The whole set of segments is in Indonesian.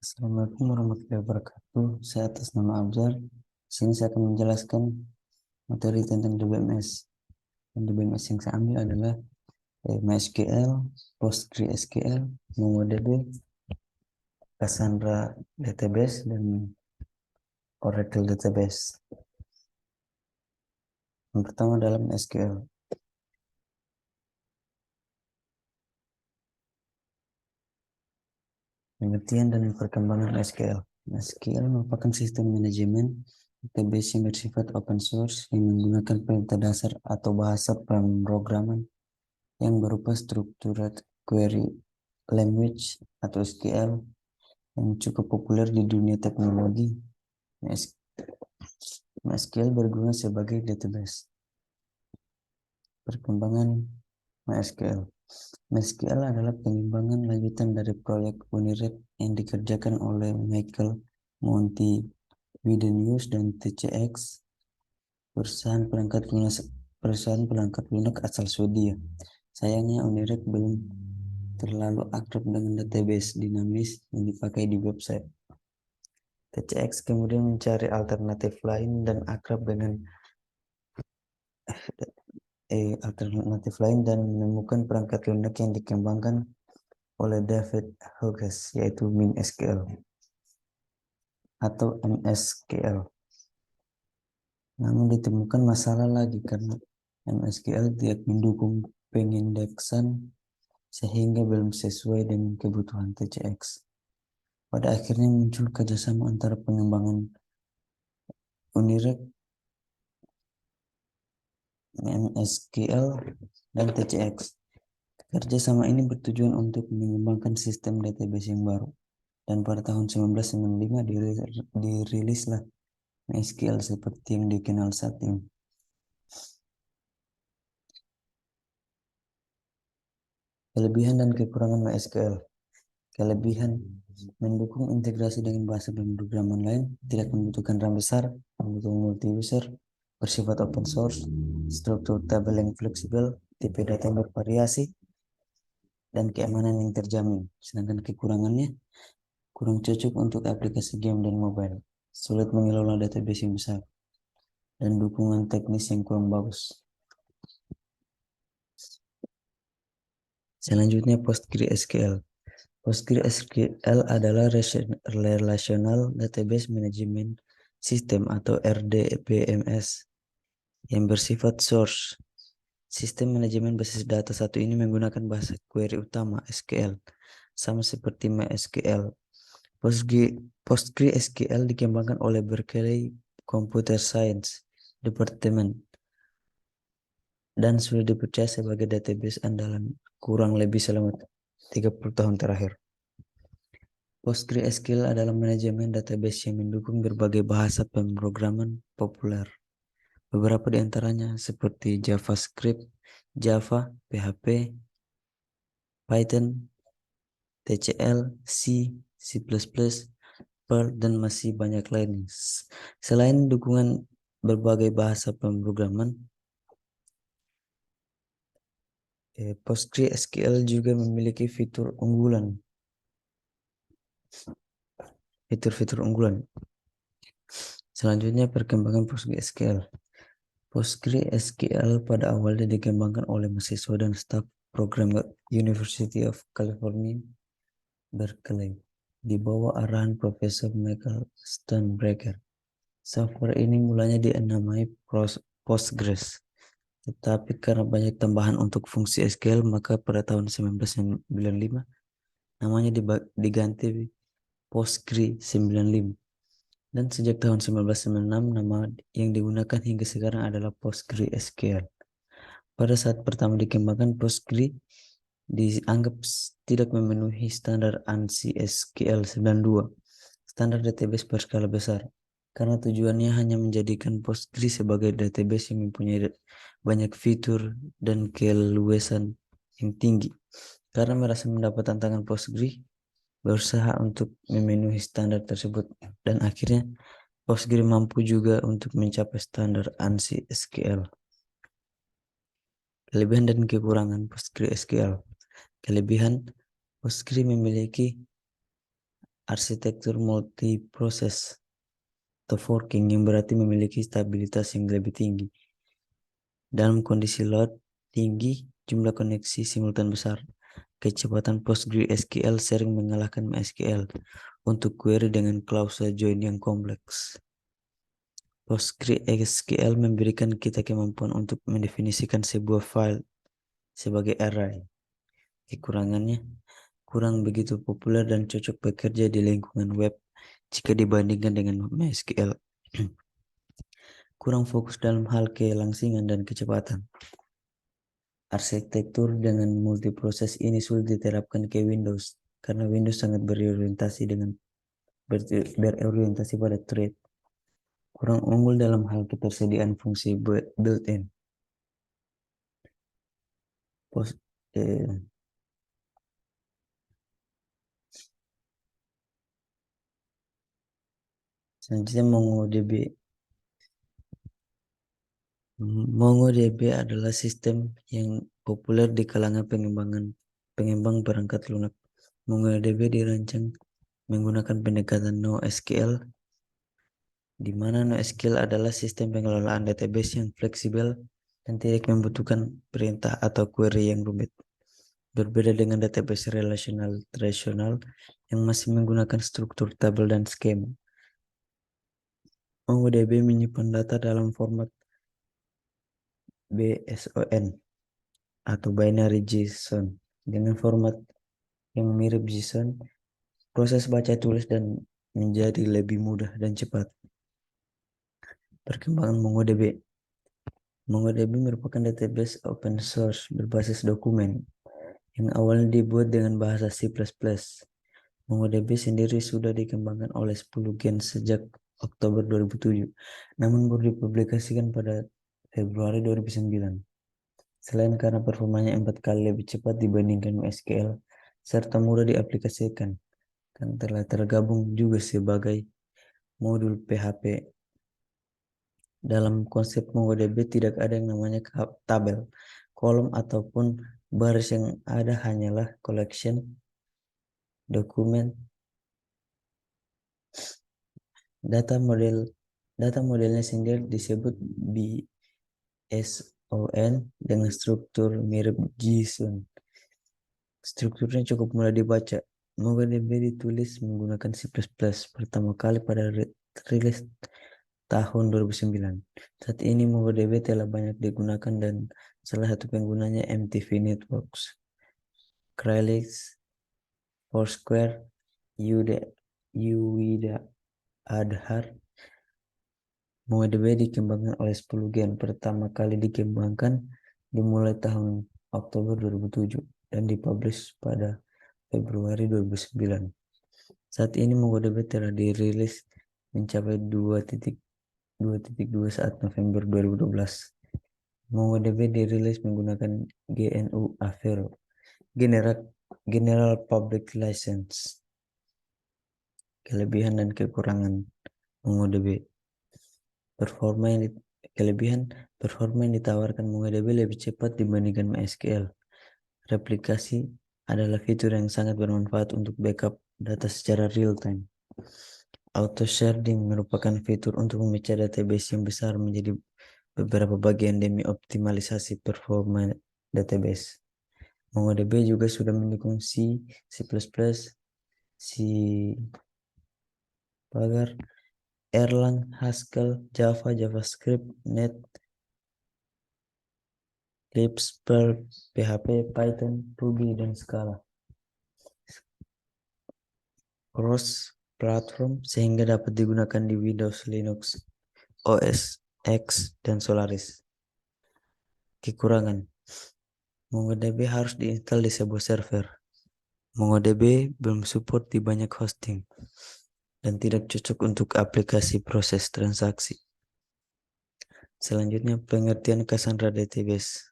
Assalamualaikum warahmatullahi wabarakatuh. Saya atas nama Abzar. Di sini saya akan menjelaskan materi tentang DBMS. Dan DBMS yang saya ambil adalah MySQL, PostgreSQL, MongoDB, Cassandra Database, dan Oracle Database. Yang pertama dalam SQL. Pengertian dan perkembangan SQL. SQL merupakan sistem manajemen database yang bersifat open source yang menggunakan perintah dasar atau bahasa pemrograman yang berupa Structured Query Language atau SQL yang cukup populer di dunia teknologi. MySQL berguna sebagai database. Perkembangan MySQL. MySQL adalah pengembangan lanjutan dari proyek Unirek yang dikerjakan oleh Michael Monti-Widenius dan TCX, perusahaan perangkat lunak asal Swedia. Sayangnya Unirek belum terlalu akrab dengan database dinamis yang dipakai di website. TCX kemudian mencari alternatif lain dan menemukan perangkat lunak yang dikembangkan oleh David Hughes, yaitu MinSQL atau MSQL. Namun ditemukan masalah lagi karena MSQL tidak mendukung pengindeksan sehingga belum sesuai dengan kebutuhan TCX. Pada akhirnya muncul kerjasama antara pengembangan Unirek, MSQL, dan TCX. Kerjasama ini bertujuan untuk mengembangkan sistem database yang baru. Dan pada tahun 1995 dirilislah MySQL seperti yang dikenal saat ini. Kelebihan dan kekurangan MySQL. Kelebihan: mendukung integrasi dengan bahasa pemrograman lain, tidak membutuhkan RAM besar, membutuhkan multi-user, bersifat open source, struktur tabel yang fleksibel, tipe data yang bervariasi, dan keamanan yang terjamin. Sedangkan kekurangannya, kurang cocok untuk aplikasi game dan mobile, sulit mengelola database yang besar, dan dukungan teknis yang kurang bagus. Selanjutnya PostgreSQL. PostgreSQL adalah Relational Database Management System atau RDBMS yang bersifat source. Sistem manajemen basis data satu ini menggunakan bahasa query utama SQL, sama seperti MySQL. PostgreSQL dikembangkan oleh Berkeley Computer Science Department dan sudah dipercaya sebagai database andalan kurang lebih selama 30 tahun terakhir. PostgreSQL adalah manajemen database yang mendukung berbagai bahasa pemrograman populer. Beberapa di antaranya seperti JavaScript, Java, PHP, Python, TCL, C, C++, Perl, dan masih banyak lain. Selain dukungan berbagai bahasa pemrograman, PostgreSQL juga memiliki fitur unggulan. Selanjutnya perkembangan PostgreSQL. PostgreSQL pada awalnya dikembangkan oleh mahasiswa dan staf program University of California, Berkeley, di bawah arahan Profesor Michael Stonebraker. Software ini mulanya dinamai Postgres. Tetapi karena banyak tambahan untuk fungsi SQL, maka pada tahun 1995 namanya diganti Postgre 95. Dan sejak tahun 1996 nama yang digunakan hingga sekarang adalah PostgreSQL. Pada saat pertama dikembangkan, Postgre dianggap tidak memenuhi standar ANSI SQL 92, standar database berskala besar, karena tujuannya hanya menjadikan Postgre sebagai database yang mempunyai banyak fitur dan keluasan yang tinggi. Karena merasa mendapat tantangan, Postgre berusaha untuk memenuhi standar tersebut, dan akhirnya Postgre mampu juga untuk mencapai standar ANSI SQL. Kelebihan dan kekurangan PostgreSQL. Kelebihan: Postgre memiliki arsitektur multiproses atau forking yang berarti memiliki stabilitas yang lebih tinggi. Dalam kondisi load tinggi, jumlah koneksi simultan besar. Kecepatan PostgreSQL sering mengalahkan MySQL untuk query dengan klausa join yang kompleks. PostgreSQL memberikan kita kemampuan untuk mendefinisikan sebuah file sebagai array. Kekurangannya, kurang begitu populer dan cocok bekerja di lingkungan web jika dibandingkan dengan MySQL. Kurang fokus dalam hal kelangsingan dan kecepatan. Arsitektur dengan multiproses ini sulit diterapkan ke Windows karena Windows sangat berorientasi pada thread. Kurang unggul dalam hal ketersediaan fungsi built-in. Selanjutnya MongoDB adalah sistem yang populer di kalangan pengembang perangkat lunak. MongoDB dirancang menggunakan pendekatan NoSQL, di mana NoSQL adalah sistem pengelolaan database yang fleksibel dan tidak membutuhkan perintah atau query yang rumit. Berbeda dengan database relasional tradisional yang masih menggunakan struktur tabel dan skema. MongoDB menyimpan data dalam format BSON atau binary JSON. Dengan format yang mirip JSON, proses baca tulis dan menjadi lebih mudah dan cepat. Perkembangan MongoDB. MongoDB merupakan database open source berbasis dokumen yang awalnya dibuat dengan bahasa C++. MongoDB sendiri sudah dikembangkan oleh 10 gen sejak Oktober 2007, namun baru dipublikasikan pada Februari 2009. Selain karena performanya 4 kali lebih cepat dibandingkan MySQL, serta mudah diaplikasikan, kan telah tergabung juga sebagai modul PHP. Dalam konsep MongoDB tidak ada yang namanya tabel, kolom, ataupun baris. Yang ada hanyalah collection, dokumen, data modelnya sendiri disebut BSON dengan struktur mirip JSON. Strukturnya cukup mudah dibaca. MongoDB ditulis menggunakan C++ pertama kali pada rilis tahun 2009. Saat ini MongoDB telah banyak digunakan dan salah satu penggunanya MTV Networks, Kralex, Foursquare, Yuida Adhar. MongoDB dikembangkan oleh 10 gen. Pertama kali dikembangkan dimulai tahun Oktober 2007 dan dipublish pada Februari 2009. Saat ini MongoDB telah dirilis mencapai 2.2 saat November 2012. MongoDB dirilis menggunakan GNU Avero, General Public License. Kelebihan dan kekurangan MongoDB. Performa yang ditawarkan MongoDB lebih cepat dibandingkan MySQL. Replikasi adalah fitur yang sangat bermanfaat untuk backup data secara real time. Auto sharding merupakan fitur untuk memecah database yang besar menjadi beberapa bagian demi optimalisasi performa database. MongoDB juga sudah mendukung C++, C Pagar, Erlang, Haskell, Java, JavaScript, Net, Lisp, Perl, PHP, Python, Ruby, dan Scala. Cross platform sehingga dapat digunakan di Windows, Linux, OS X, dan Solaris. Kekurangan: MongoDB harus diinstal di sebuah server. MongoDB belum support di banyak hosting dan tidak cocok untuk aplikasi proses transaksi. Selanjutnya, pengertian Cassandra Database.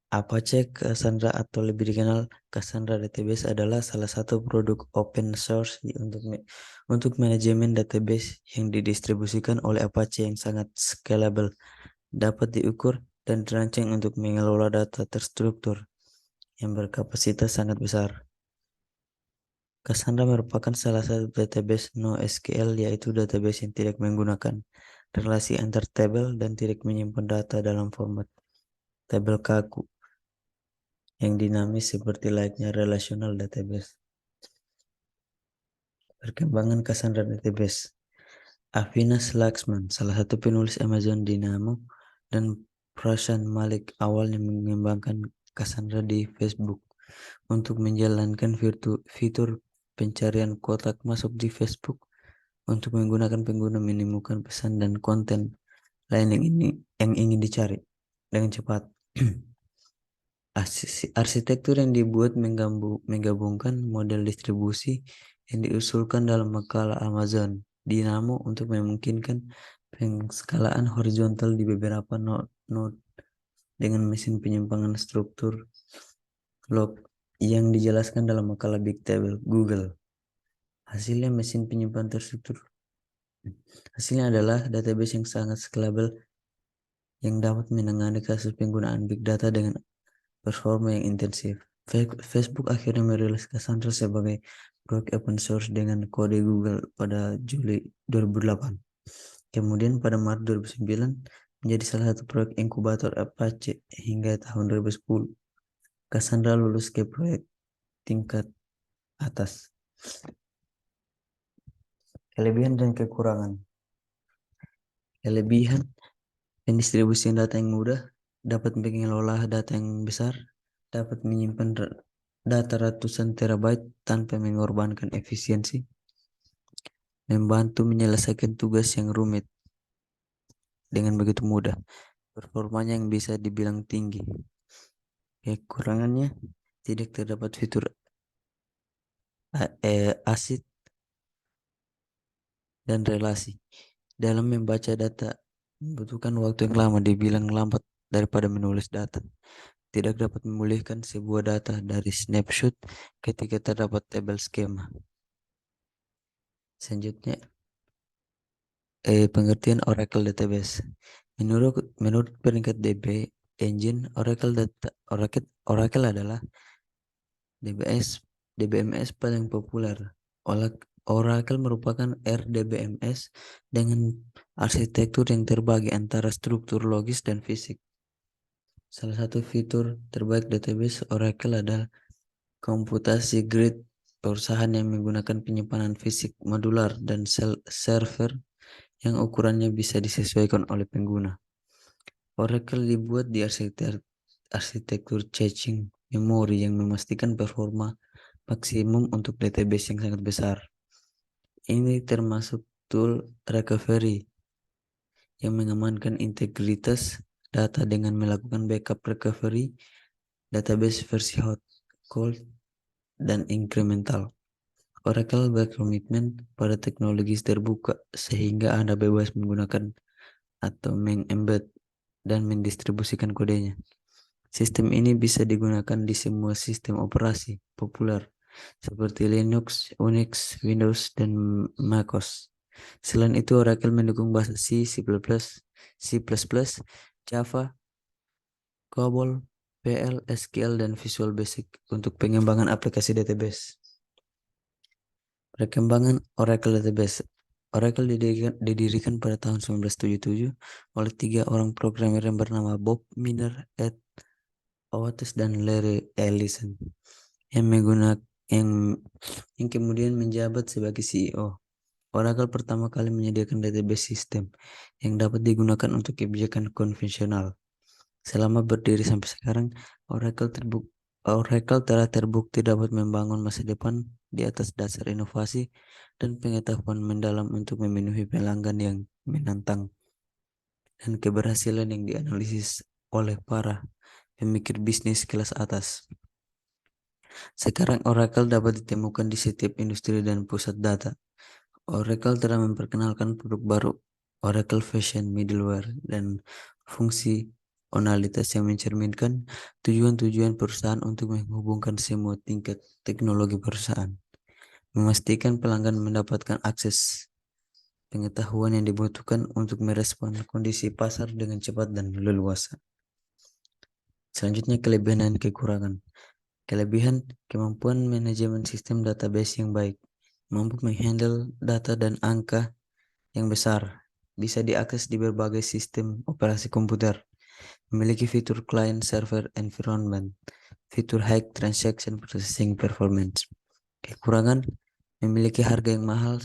Apache Cassandra atau lebih dikenal Cassandra Database adalah salah satu produk open source untuk manajemen database yang didistribusikan oleh Apache yang sangat scalable, dapat diukur dan dirancang untuk mengelola data terstruktur yang berkapasitas sangat besar. Cassandra merupakan salah satu database NoSQL, yaitu database yang tidak menggunakan relasi antar tabel dan tidak menyimpan data dalam format tabel kaku yang dinamis seperti layaknya relational database. Perkembangan Cassandra Database. Avinas Laxman, salah satu penulis Amazon Dynamo, dan Prashant Malik awalnya mengembangkan Cassandra di Facebook untuk menjalankan fitur pencarian kotak masuk di Facebook untuk menggunakan pengguna menemukan pesan dan konten lain yang ingin dicari dengan cepat. Arsitektur yang dibuat menggabungkan model distribusi yang diusulkan dalam makalah Amazon Dynamo untuk memungkinkan penskalaan horizontal di beberapa node dengan mesin penyimpangan struktur log yang dijelaskan dalam makalah Big Table Google. Hasilnya Hasilnya adalah database yang sangat scalable yang dapat menangani kasus penggunaan big data dengan performa yang intensif. Facebook akhirnya merilis Cassandra sebagai proyek open source dengan kode Google pada Juli 2008. Kemudian pada Maret 2009 menjadi salah satu proyek inkubator Apache hingga tahun 2010. Cassandra lulus ke proyek tingkat atas. Kelebihan dan kekurangan. Kelebihan, pendistribusian data yang mudah, dapat mengelola data yang besar, dapat menyimpan data ratusan terabyte tanpa mengorbankan efisiensi, membantu menyelesaikan tugas yang rumit dengan begitu mudah, performanya yang bisa dibilang tinggi. Kekurangannya, tidak terdapat fitur ACID dan relasi. Dalam membaca data, membutuhkan waktu yang lama, dibilang lambat daripada menulis data. Tidak dapat memulihkan sebuah data dari snapshot ketika terdapat tabel skema. Selanjutnya, pengertian Oracle Database. Menurut peringkat DB Engine, Oracle adalah DBMS paling populer. Oracle merupakan RDBMS dengan arsitektur yang terbagi antara struktur logis dan fisik. Salah satu fitur terbaik database Oracle adalah komputasi grid, perusahaan yang menggunakan penyimpanan fisik modular dan server yang ukurannya bisa disesuaikan oleh pengguna. Oracle dibuat di arsitektur caching memori yang memastikan performa maksimum untuk database yang sangat besar. Ini termasuk tool recovery yang mengamankan integritas data dengan melakukan backup recovery, database versi hot, cold, dan incremental. Oracle berkomitmen pada teknologi terbuka sehingga Anda bebas menggunakan atau mengembed dan mendistribusikan kodenya. Sistem ini bisa digunakan di semua sistem operasi populer seperti Linux, Unix, Windows, dan macOS. Selain itu, Oracle mendukung bahasa C, C++, Java, COBOL, PL, SQL, dan Visual Basic untuk pengembangan aplikasi database. Perkembangan Oracle Database. Oracle didirikan pada tahun 1977 oleh 3 orang programmer yang bernama Bob Miner, Ed Oates, dan Larry Ellison yang kemudian menjabat sebagai CEO. Oracle pertama kali menyediakan database sistem yang dapat digunakan untuk kebijakan konvensional. Selama berdiri sampai sekarang, Oracle telah terbukti dapat membangun masa depan di atas dasar inovasi dan pengetahuan mendalam untuk memenuhi pelanggan yang menantang dan keberhasilan yang dianalisis oleh para pemikir bisnis kelas atas. Sekarang Oracle dapat ditemukan di setiap industri dan pusat data. Oracle telah memperkenalkan produk baru, Oracle Fusion Middleware, dan fungsionalitas yang mencerminkan tujuan-tujuan perusahaan untuk menghubungkan semua tingkat teknologi perusahaan, memastikan pelanggan mendapatkan akses pengetahuan yang dibutuhkan untuk merespon kondisi pasar dengan cepat dan leluasa. Selanjutnya, kelebihan dan kekurangan. Kelebihan, kemampuan manajemen sistem database yang baik, mampu menghandle data dan angka yang besar, bisa diakses di berbagai sistem operasi komputer, memiliki fitur client-server environment, fitur high transaction processing performance. Kekurangan, memiliki harga yang mahal,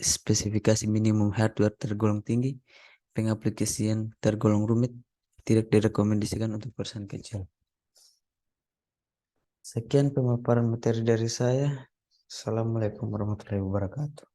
spesifikasi minimum hardware tergolong tinggi, pengaplikasian tergolong rumit, tidak direkomendasikan untuk perusahaan kecil. Sekian pemaparan materi dari saya. Assalamualaikum warahmatullahi wabarakatuh.